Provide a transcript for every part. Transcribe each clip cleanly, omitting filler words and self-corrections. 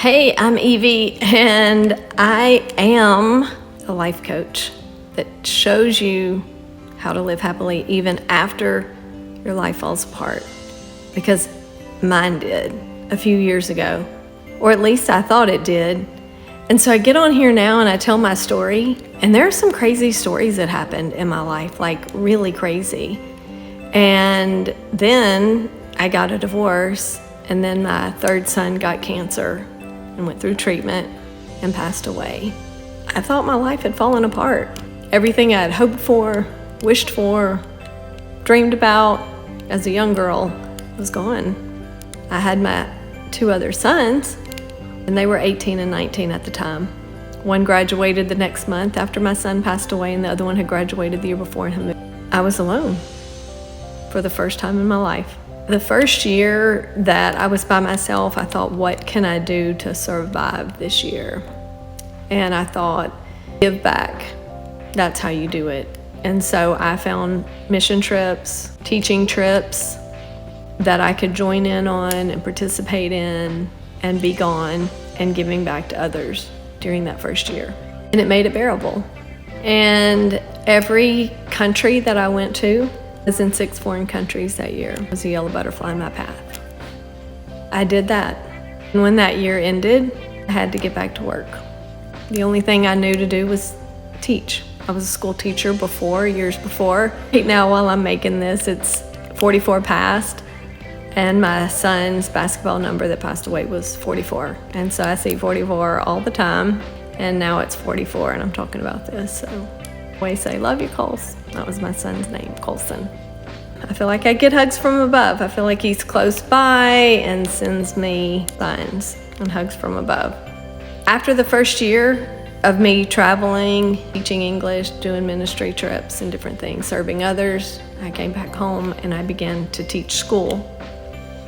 Hey, I'm Evie, and I am a life coach that shows you how to live happily even after your life falls apart. Because mine did a few years ago, or at least I thought it did. And so I get on here now and I tell my story, and there are some crazy stories that happened in my life, like really crazy. And then I got a divorce, and then my third son got cancer and went through treatment and passed away. I thought my life had fallen apart. Everything I had hoped for, wished for, dreamed about as a young girl was gone. I had my two other sons, and they were 18 and 19 at the time. One graduated the next month after my son passed away, and the other one had graduated the year before him. I was alone for the first time in my life. The first year that I was by myself, I thought, what can I do to survive this year? And I thought, give back. That's how you do it. And so I found mission trips, teaching trips that I could join in on and participate in and be gone and giving back to others during that first year. And it made it bearable. And every country that I went to, I was in 6 foreign countries that year. It was a yellow butterfly in my path. I did that. And when that year ended, I had to get back to work. The only thing I knew to do was teach. I was a school teacher before, years before. Right now, while I'm making this, it's 44 past, and my son's basketball number that passed away was 44. And so I see 44 all the time, and now it's 44, and I'm talking about this, so. I say, love you, Coles. That was my son's name, Colson. I feel like I get hugs from above. I feel like he's close by and sends me signs and hugs from above. After the first year of me traveling, teaching English, doing ministry trips and different things, serving others, I came back home and I began to teach school.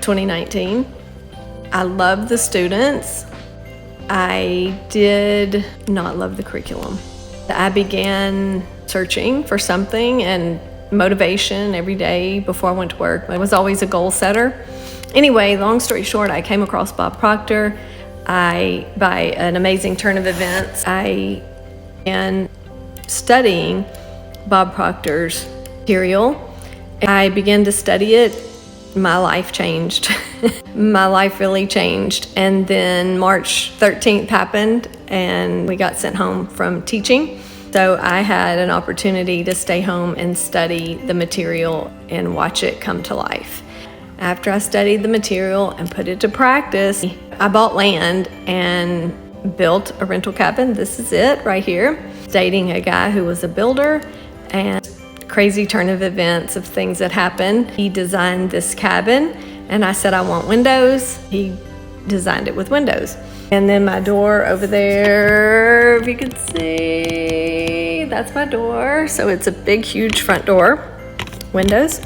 2019, I loved the students. I did not love the curriculum. I began searching for something and motivation every day before I went to work. I was always a goal setter. Anyway, long story short, I came across Bob Proctor. By an amazing turn of events, I began studying Bob Proctor's material. I began to study it. My life changed. My life really changed. And then March 13th happened and we got sent home from teaching. So I had an opportunity to stay home and study the material and watch it come to life. After I studied the material and put it to practice, I bought land and built a rental cabin. This is it right here. Dating a guy who was a builder, and crazy turn of events of things that happened. He designed this cabin and I said, I want windows. He designed it with windows. And then my door over there, if you can see, that's my door. So it's a big, huge front door, windows.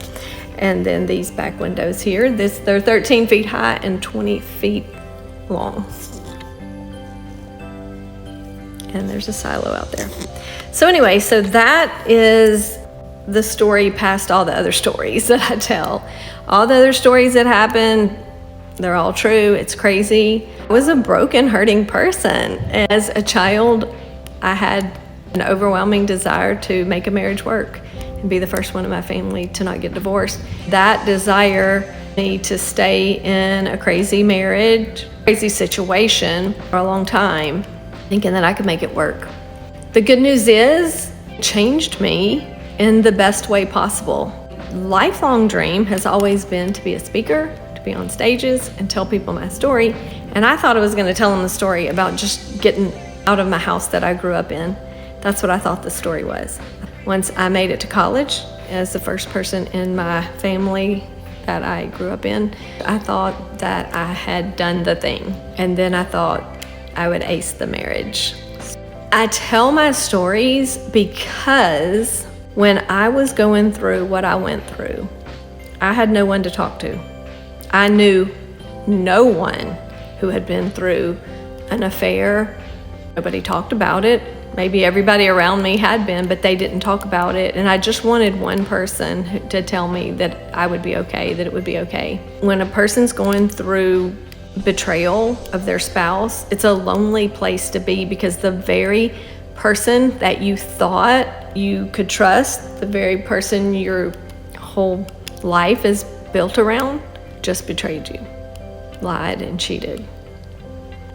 And then these back windows here, they're 13 feet high and 20 feet long. And there's a silo out there. So anyway, so that is the story past all the other stories that I tell. All the other stories that happen, they're all true. It's crazy. I was a broken, hurting person. As a child, I had an overwhelming desire to make a marriage work and be the first one in my family to not get divorced. That desire me to stay in a crazy marriage, crazy situation for a long time, thinking that I could make it work. The good news is, it changed me in the best way possible. Lifelong dream has always been to be a speaker, to be on stages and tell people my story. And I thought I was going to tell them the story about just getting out of my house that I grew up in. That's what I thought the story was. Once I made it to college as the first person in my family that I grew up in, I thought that I had done the thing. And then I thought I would ace the marriage. I tell my stories because when I was going through what I went through, I had no one to talk to. I knew no one who had been through an affair. Nobody talked about it. Maybe everybody around me had been, but they didn't talk about it. And I just wanted one person to tell me that I would be okay, that it would be okay. When a person's going through betrayal of their spouse, it's a lonely place to be, because the very person that you thought you could trust, the very person your whole life is built around, just betrayed you, lied and cheated.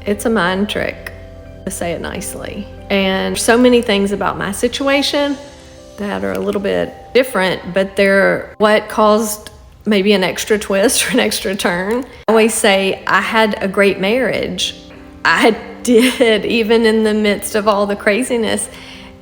It's a mind trick, to say it nicely. And so many things about my situation that are a little bit different, but they're what caused maybe an extra twist or an extra turn. I always say I had a great marriage. I did, even in the midst of all the craziness.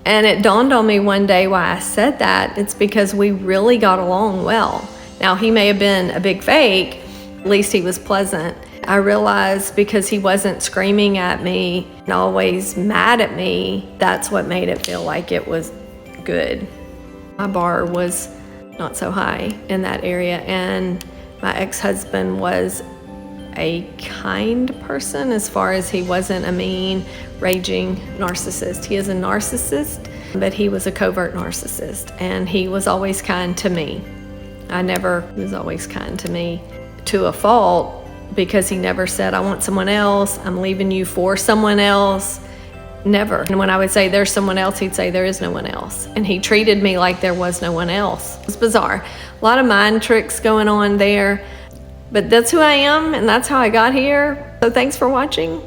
And it dawned on me one day why I said that. It's because we really got along well. Now, he may have been a big fake, at least he was pleasant. I realized because he wasn't screaming at me and always mad at me, that's what made it feel like it was good. My bar was not so high in that area, and my ex-husband was a kind person as far as he wasn't a mean, raging narcissist. He is a narcissist, but he was a covert narcissist, and he was always kind to me. He was always kind to me to a fault, because he never said, I want someone else, I'm leaving you for someone else. Never. And when I would say there's someone else, he'd say there is no one else. And he treated me like there was no one else. It was bizarre. A lot of mind tricks going on there. But that's who I am, and that's how I got here. So thanks for watching.